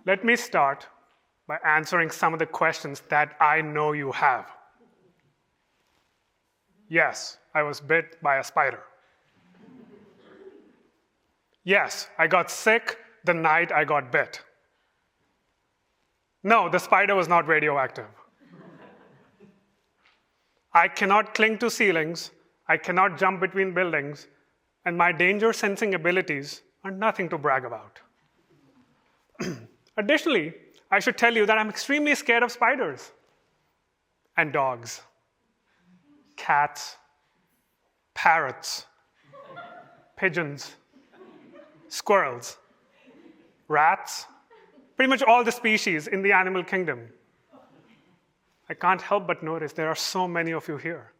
Let me start by answering some of the questions that I know you have. Yes, I was bit by a spider. Yes, I got sick the night I got bit. No, the spider was not radioactive. I cannot cling to ceilings, I cannot jump between buildings, and my danger-sensing abilities are nothing to brag about. Additionally, I should tell you that I'm extremely scared of spiders and dogs, cats, parrots, pigeons, squirrels, rats, pretty much all the species in the animal kingdom. I can't help but notice there are so many of you here.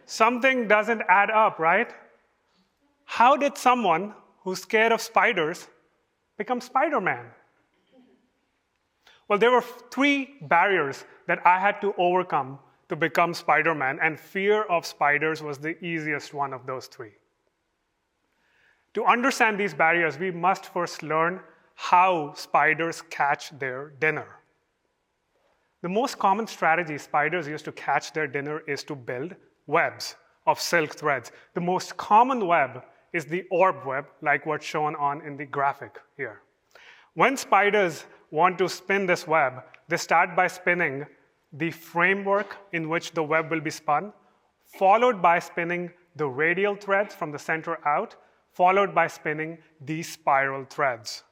Something doesn't add up, right? How did someone who's scared of spiders become Spider-Man? Well, there were 3 barriers that I had to overcome to become Spider-Man, and fear of spiders was the easiest one of those 3. To understand these barriers, we must first learn how spiders catch their dinner. The most common strategy spiders use to catch their dinner is to build webs of silk threads. The most common web is the orb web, like what's shown in the graphic here. When spiders want to spin this web, they start by spinning the framework in which the web will be spun, followed by spinning the radial threads from the center out, followed by spinning these spiral threads.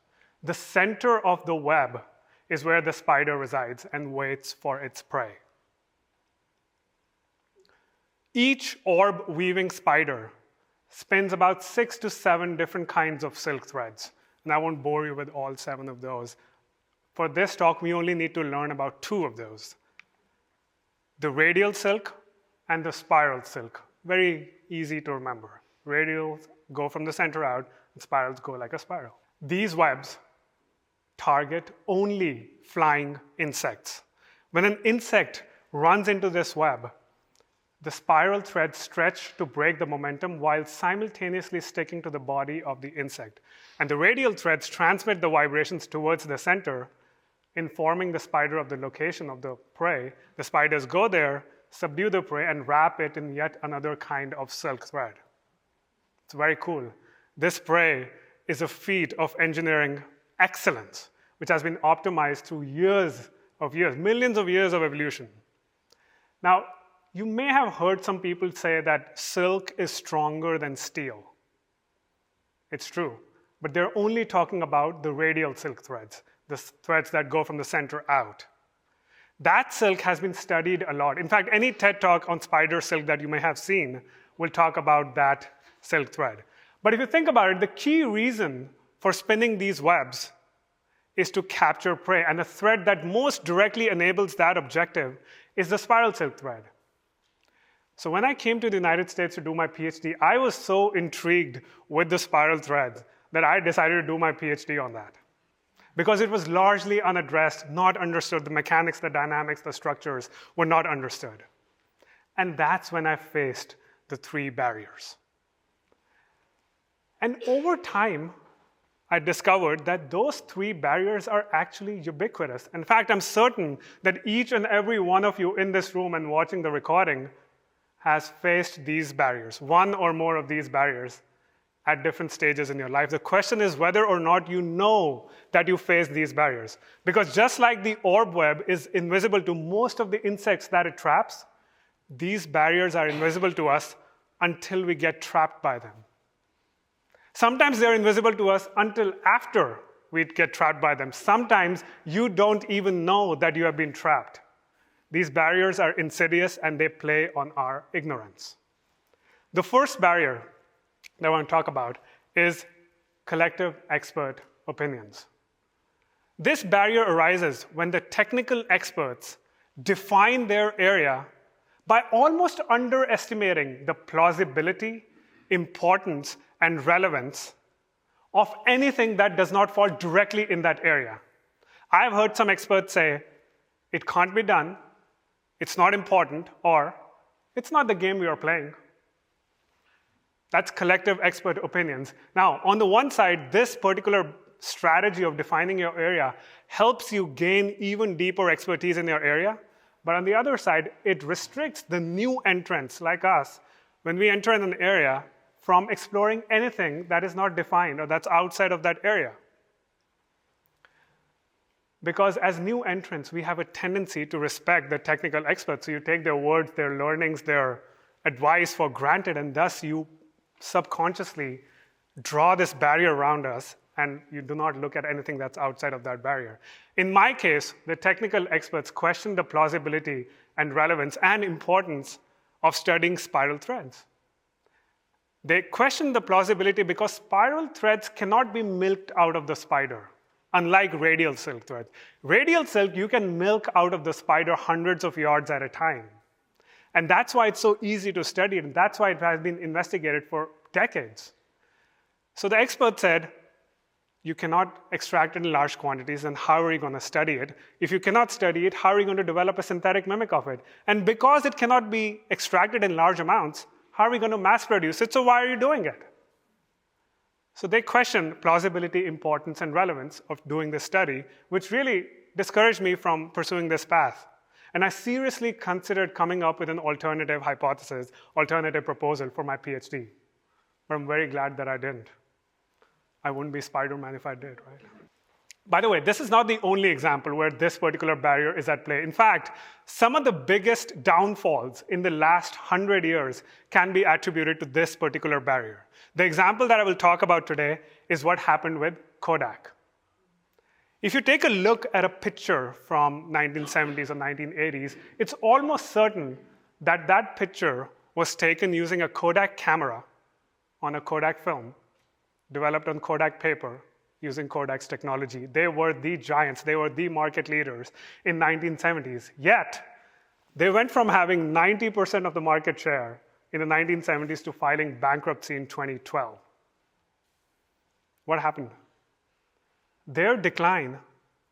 The center of the web is where the spider resides and waits for its prey. Each orb-weaving spider spins about 6 to 7 different kinds of silk threads, and I won't bore you with all 7 of those. For this talk, we only need to learn about 2 of those: the radial silk and the spiral silk. Very easy to remember. Radials go from the center out, and spirals go like a spiral. These webs target only flying insects. When an insect runs into this web, the spiral threads stretch to break the momentum while simultaneously sticking to the body of the insect. And the radial threads transmit the vibrations towards the center, informing the spider of the location of the prey. The spiders go there, subdue the prey, and wrap it in yet another kind of silk thread. It's very cool. This prey is a feat of engineering excellence, which has been optimized through millions of years of evolution. Now, you may have heard some people say that silk is stronger than steel. It's true, but they're only talking about the radial silk threads, the threads that go from the center out. That silk has been studied a lot. In fact, any TED talk on spider silk that you may have seen will talk about that silk thread. But if you think about it, the key reason for spinning these webs is to capture prey, and the thread that most directly enables that objective is the spiral silk thread. So when I came to the United States to do my PhD, I was so intrigued with the spiral threads that I decided to do my PhD on that. Because it was largely unaddressed, not understood. The mechanics, the dynamics, the structures were not understood. And that's when I faced the 3 barriers. And over time, I discovered that those 3 barriers are actually ubiquitous. In fact, I'm certain that each and every one of you in this room and watching the recording has faced these barriers, one or more of these barriers, at different stages in your life. The question is whether or not you know that you face these barriers. Because just like the orb web is invisible to most of the insects that it traps, these barriers are invisible to us until we get trapped by them. Sometimes they're invisible to us until after we get trapped by them. Sometimes you don't even know that you have been trapped. These barriers are insidious and they play on our ignorance. The first barrier that I want to talk about is collective expert opinions. This barrier arises when the technical experts define their area by almost underestimating the plausibility, importance, and relevance of anything that does not fall directly in that area. I've heard some experts say, it can't be done, it's not important, or it's not the game we are playing. That's collective expert opinions. Now, on the one side, this particular strategy of defining your area helps you gain even deeper expertise in your area. But on the other side, it restricts the new entrants like us, when we enter in an area, from exploring anything that is not defined or that's outside of that area. Because as new entrants, we have a tendency to respect the technical experts. So you take their words, their learnings, their advice for granted, and thus you subconsciously draw this barrier around us, and you do not look at anything that's outside of that barrier. In my case, the technical experts questioned the plausibility and relevance and importance of studying spiral threads. They questioned the plausibility because spiral threads cannot be milked out of the spider, unlike radial silk threads. Radial silk, you can milk out of the spider hundreds of yards at a time. And that's why it's so easy to study, and that's why it has been investigated for decades. So the expert said, you cannot extract it in large quantities, and how are you going to study it? If you cannot study it, how are you going to develop a synthetic mimic of it? And because it cannot be extracted in large amounts, how are we going to mass produce it? So why are you doing it? So they questioned plausibility, importance, and relevance of doing this study, which really discouraged me from pursuing this path. And I seriously considered coming up with an alternative hypothesis, alternative proposal for my PhD. But I'm very glad that I didn't. I wouldn't be Spider-Man if I did, right? By the way, this is not the only example where this particular barrier is at play. In fact, some of the biggest downfalls in the last 100 years can be attributed to this particular barrier. The example that I will talk about today is what happened with Kodak. If you take a look at a picture from 1970s or 1980s, it's almost certain that that picture was taken using a Kodak camera on a Kodak film, developed on Kodak paper, using Kodak's technology. They were the giants. They were the market leaders in 1970s. Yet, they went from having 90% of the market share in the 1970s to filing bankruptcy in 2012. What happened? Their decline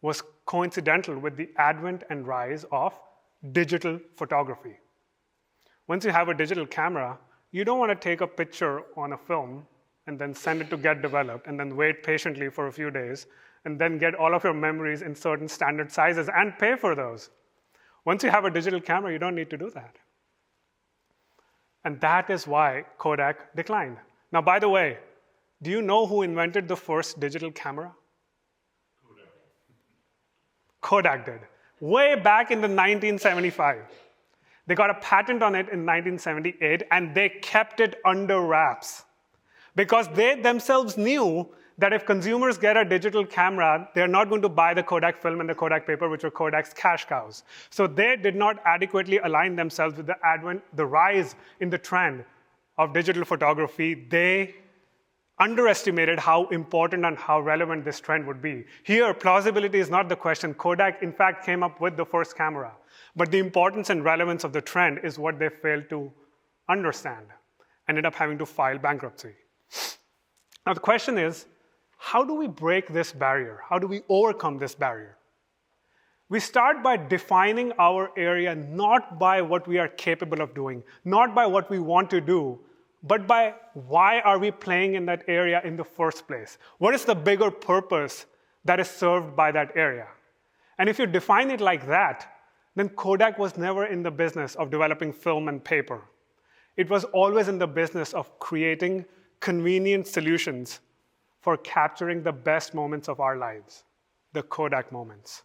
was coincidental with the advent and rise of digital photography. Once you have a digital camera, you don't want to take a picture on a film and then send it to get developed, and then wait patiently for a few days, and then get all of your memories in certain standard sizes and pay for those. Once you have a digital camera, you don't need to do that. And that is why Kodak declined. Now, by the way, do you know who invented the first digital camera? Kodak did. Way back in the 1975. They got a patent on it in 1978, and they kept it under wraps. Because they themselves knew that if consumers get a digital camera, they're not going to buy the Kodak film and the Kodak paper, which were Kodak's cash cows. So they did not adequately align themselves with the rise in the trend of digital photography. They underestimated how important and how relevant this trend would be. Here, plausibility is not the question. Kodak, in fact, came up with the first camera. But the importance and relevance of the trend is what they failed to understand. Ended up having to file bankruptcy. Now, the question is, how do we break this barrier? How do we overcome this barrier? We start by defining our area not by what we are capable of doing, not by what we want to do, but by why are we playing in that area in the first place? What is the bigger purpose that is served by that area? And if you define it like that, then Kodak was never in the business of developing film and paper. It was always in the business of creating convenient solutions for capturing the best moments of our lives, the Kodak moments.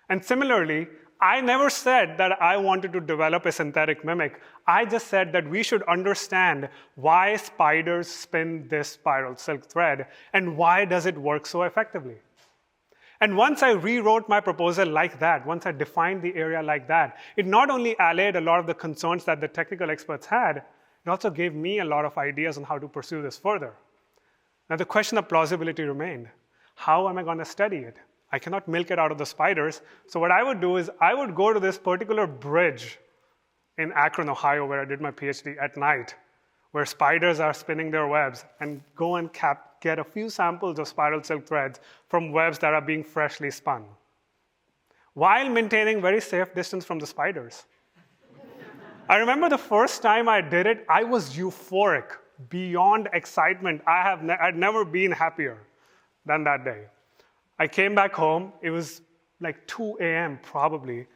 And similarly, I never said that I wanted to develop a synthetic mimic. I just said that we should understand why spiders spin this spiral silk thread and why does it work so effectively. And once I rewrote my proposal like that, once I defined the area like that, it not only allayed a lot of the concerns that the technical experts had, it also gave me a lot of ideas on how to pursue this further. Now, the question of plausibility remained. How am I going to study it? I cannot milk it out of the spiders. So what I would do is I would go to this particular bridge in Akron, Ohio, where I did my PhD at night, where spiders are spinning their webs, and go and get a few samples of spiral silk threads from webs that are being freshly spun, while maintaining very safe distance from the spiders. I remember the first time I did it, I was euphoric, beyond excitement. I'd never been happier. done that day. I came back home. It was like 2 a.m. probably,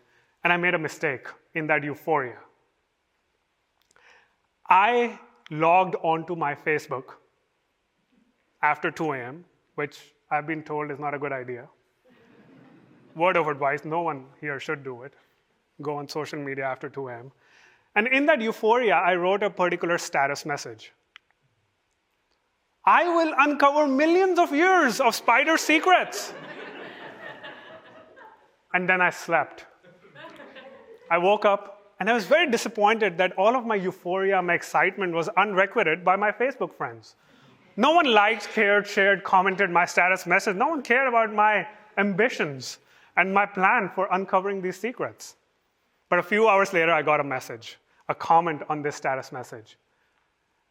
and I made a mistake in that euphoria. I logged onto my Facebook after 2 a.m., which I've been told is not a good idea. Word of advice, no one here should do it. Go on social media after 2 a.m. And in that euphoria, I wrote a particular status message. I will uncover millions of years of spider secrets. And then I slept. I woke up, and I was very disappointed that all of my euphoria, my excitement was unrequited by my Facebook friends. No one liked, cared, shared, commented my status message. No one cared about my ambitions and my plan for uncovering these secrets. But a few hours later, I got a message, a comment on this status message.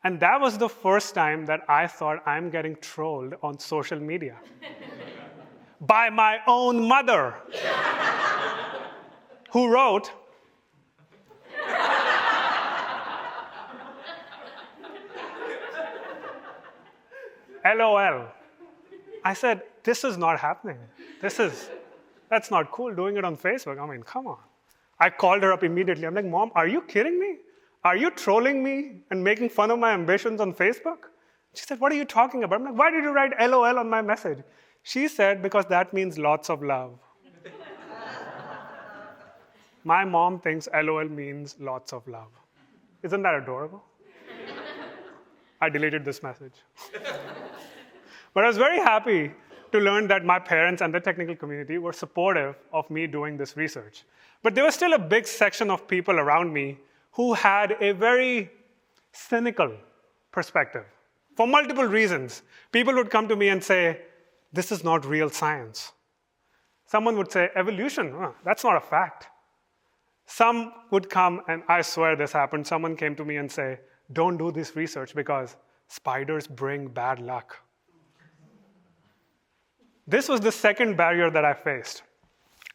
And that was the first time that I thought I'm getting trolled on social media by my own mother, who wrote, LOL. I said, this is not happening. That's not cool, doing it on Facebook. I mean, come on. I called her up immediately. I'm like, Mom, are you kidding me? Are you trolling me and making fun of my ambitions on Facebook? She said, what are you talking about? I'm like, why did you write LOL on my message? She said, because that means lots of love. My mom thinks LOL means lots of love. Isn't that adorable? I deleted this message. But I was very happy to learn that my parents and the technical community were supportive of me doing this research. But there was still a big section of people around me who had a very cynical perspective. For multiple reasons, people would come to me and say, this is not real science. Someone would say, evolution, that's not a fact. Some would come, and I swear this happened, someone came to me and say, don't do this research because spiders bring bad luck. This was the second barrier that I faced,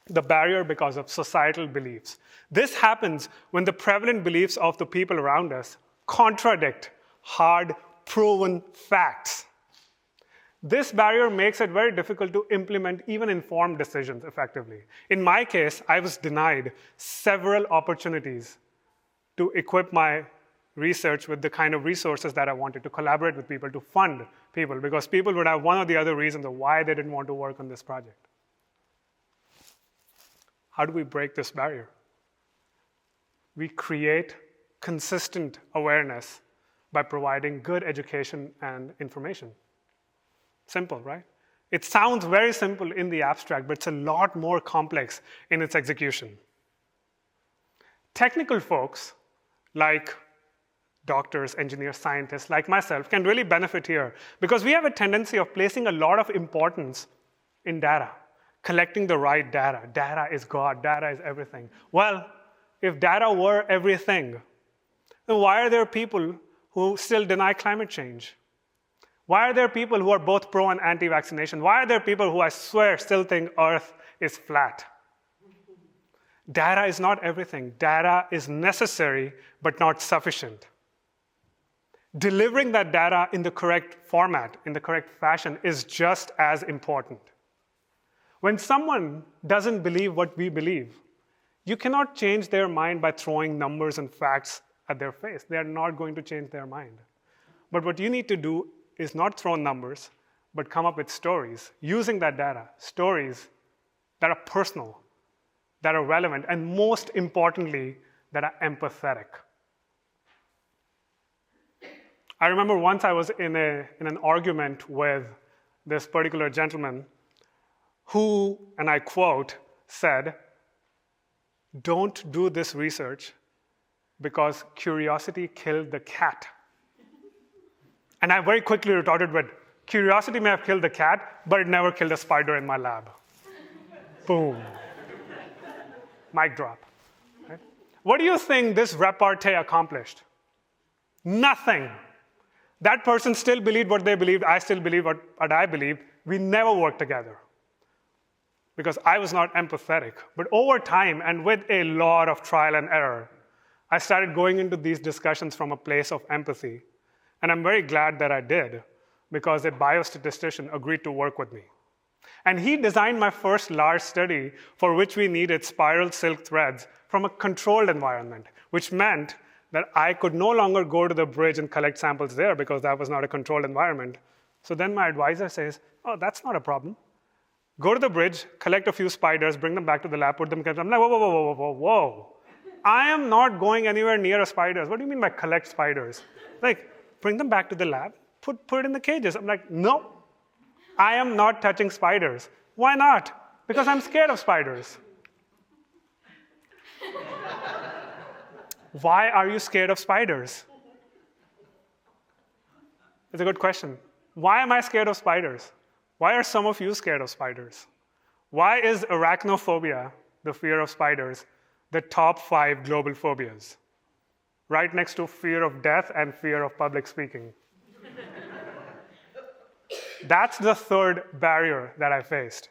the barrier because of societal beliefs. This happens when the prevalent beliefs of the people around us contradict hard, proven facts. This barrier makes it very difficult to implement even informed decisions effectively. In my case, I was denied several opportunities to equip my research with the kind of resources that I wanted, to collaborate with people, to fund people, because people would have one or the other reasons of why they didn't want to work on this project. How do we break this barrier? We create consistent awareness by providing good education and information. Simple, right? It sounds very simple in the abstract, but it's a lot more complex in its execution. Technical folks, like doctors, engineers, scientists, like myself, can really benefit here because we have a tendency of placing a lot of importance in data, collecting the right data. Data is God, data is everything. Well, if data were everything, then why are there people who still deny climate change? Why are there people who are both pro and anti-vaccination? Why are there people who, I swear, still think Earth is flat? Data is not everything. Data is necessary, but not sufficient. Delivering that data in the correct format, in the correct fashion, is just as important. When someone doesn't believe what we believe, you cannot change their mind by throwing numbers and facts at their face. They are not going to change their mind. But what you need to do is not throw numbers, but come up with stories using that data, stories that are personal, that are relevant, and most importantly, that are empathetic. I remember once I was in an argument with this particular gentleman who, and I quote, said, "Don't do this research because curiosity killed the cat." And I very quickly retorted with, curiosity may have killed the cat, but it never killed a spider in my lab. Boom. Mic drop. Right? What do you think this repartee accomplished? Nothing. That person still believed what they believed. I still believe what I believed. We never worked together because I was not empathetic. But over time, and with a lot of trial and error, I started going into these discussions from a place of empathy. And I'm very glad that I did, because a biostatistician agreed to work with me. And he designed my first large study for which we needed spiral silk threads from a controlled environment, which meant that I could no longer go to the bridge and collect samples there because that was not a controlled environment. So then my advisor says, oh, that's not a problem. Go to the bridge, collect a few spiders, bring them back to the lab, put them in. I'm like, whoa, whoa, whoa, whoa, whoa, whoa. I am not going anywhere near spiders. What do you mean by collect spiders? Like, bring them back to the lab, put it in the cages. I'm like, no, I am not touching spiders. Why not? Because I'm scared of spiders. Why are you scared of spiders? It's a good question. Why am I scared of spiders? Why are some of you scared of spiders? Why is arachnophobia, the fear of spiders, the top 5 global phobias? Right next to fear of death and fear of public speaking. That's the third barrier that I faced.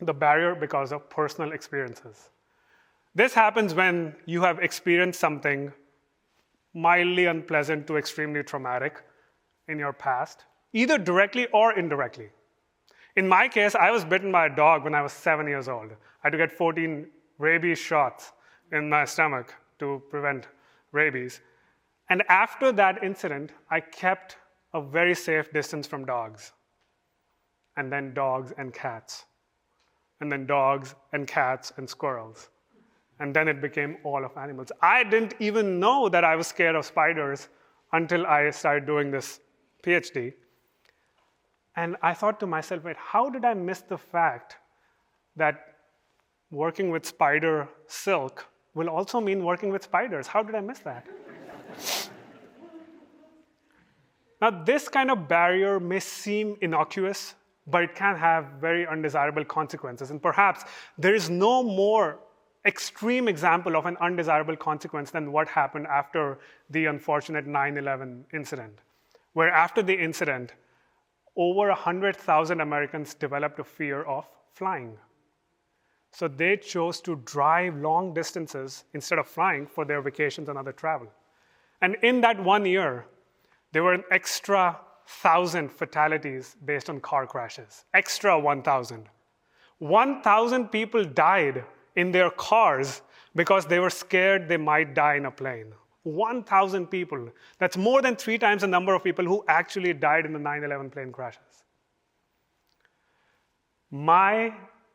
The barrier because of personal experiences. This happens when you have experienced something mildly unpleasant to extremely traumatic in your past, either directly or indirectly. In my case, I was bitten by a dog when I was 7 years old. I had to get 14 rabies shots in my stomach to prevent rabies. And after that incident, I kept a very safe distance from dogs. And then dogs and cats. And then dogs and cats and squirrels. And then it became all of animals. I didn't even know that I was scared of spiders until I started doing this PhD. And I thought to myself, wait, how did I miss the fact that working with spider silk will also mean working with spiders? How did I miss that? Now, this kind of barrier may seem innocuous, but it can have very undesirable consequences. And perhaps there is no more extreme example of an undesirable consequence than what happened after the unfortunate 9/11 incident, where after the incident, over 100,000 Americans developed a fear of flying. So they chose to drive long distances instead of flying for their vacations and other travel. And in that 1 year, there were an extra 1,000 fatalities based on car crashes. Extra 1,000. 1,000 people died in their cars because they were scared they might die in a plane. 1,000 people. That's more than 3 times the number of people who actually died in the 9/11 plane crashes. My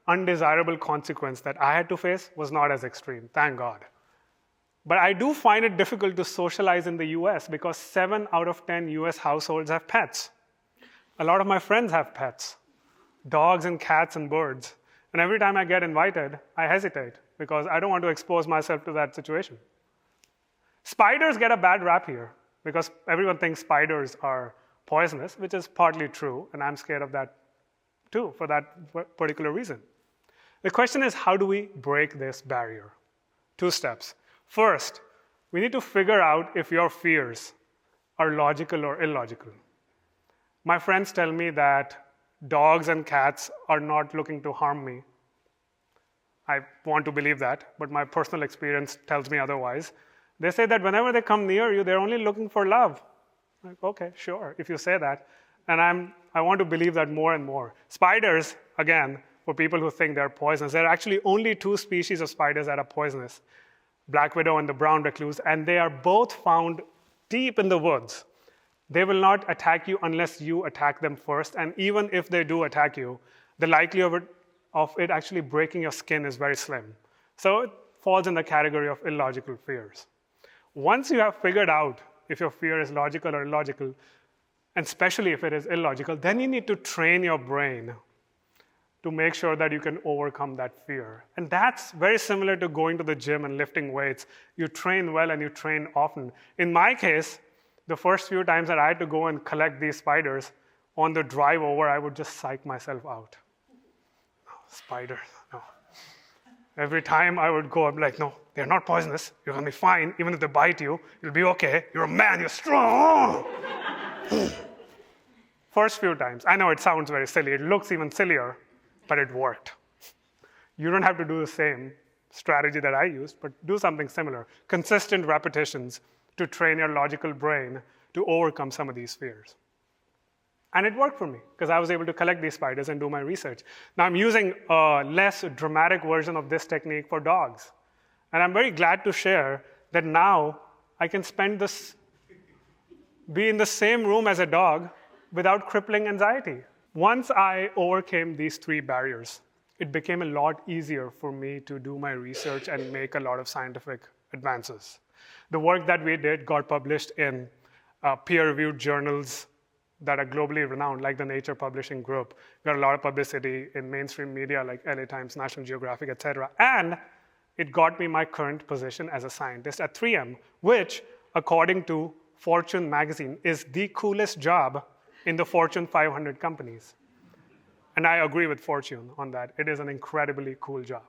undesirable consequence that I had to face was not as extreme, thank God. But I do find it difficult to socialize in the US because 7 out of 10 US households have pets. A lot of my friends have pets, dogs and cats and birds. And every time I get invited, I hesitate because I don't want to expose myself to that situation. Spiders get a bad rap here because everyone thinks spiders are poisonous, which is partly true, and I'm scared of that too for that particular reason. The question is, how do we break this barrier? 2 steps. First, we need to figure out if your fears are logical or illogical. My friends tell me that dogs and cats are not looking to harm me. I want to believe that, but my personal experience tells me otherwise. They say that whenever they come near you, they're only looking for love. Like, okay, sure, if you say that. And I want to believe that more and more. Spiders, again, for people who think they're poisonous, there are actually only 2 species of spiders that are poisonous, black widow and the brown recluse, and they are both found deep in the woods. They will not attack you unless you attack them first, and even if they do attack you, the likelihood of it actually breaking your skin is very slim. So it falls in the category of illogical fears. Once you have figured out if your fear is logical or illogical, and especially if it is illogical, then you need to train your brain to make sure that you can overcome that fear. And that's very similar to going to the gym and lifting weights. You train well and you train often. In my case, the first few times that I had to go and collect these spiders, on the drive over, I would just psych myself out. Oh, spiders, no. Every time I would go, I'd be like, no, they're not poisonous. You're going to be fine. Even if they bite you, you'll be okay. You're a man. You're strong. First few times. I know it sounds very silly. It looks even sillier, but it worked. You don't have to do the same strategy that I used, but do something similar. Consistent repetitions to train your logical brain to overcome some of these fears. And it worked for me because I was able to collect these spiders and do my research. Now I'm using a less dramatic version of this technique for dogs. And I'm very glad to share that now I can be in the same room as a dog without crippling anxiety. Once I overcame these 3 barriers, it became a lot easier for me to do my research and make a lot of scientific advances. The work that we did got published in peer-reviewed journals that are globally renowned, like the Nature Publishing Group. Got a lot of publicity in mainstream media like LA Times, National Geographic, et cetera. And it got me my current position as a scientist at 3M, which, according to Fortune magazine, is the coolest job in the Fortune 500 companies. And I agree with Fortune on that. It is an incredibly cool job.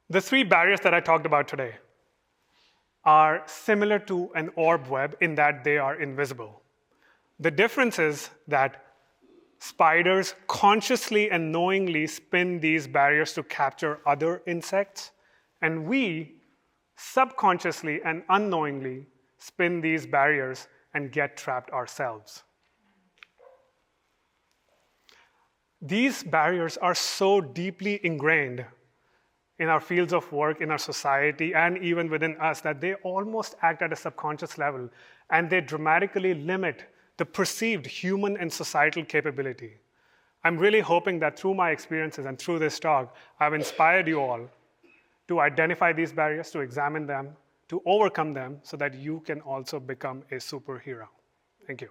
The 3 barriers that I talked about today are similar to an orb web in that they are invisible. The difference is that spiders consciously and knowingly spin these barriers to capture other insects, and we subconsciously and unknowingly spin these barriers and get trapped ourselves. These barriers are so deeply ingrained in our fields of work, in our society, and even within us, that they almost act at a subconscious level, and they dramatically limit the perceived human and societal capability. I'm really hoping that through my experiences and through this talk, I've inspired you all to identify these barriers, to examine them, to overcome them, so that you can also become a superhero. Thank you.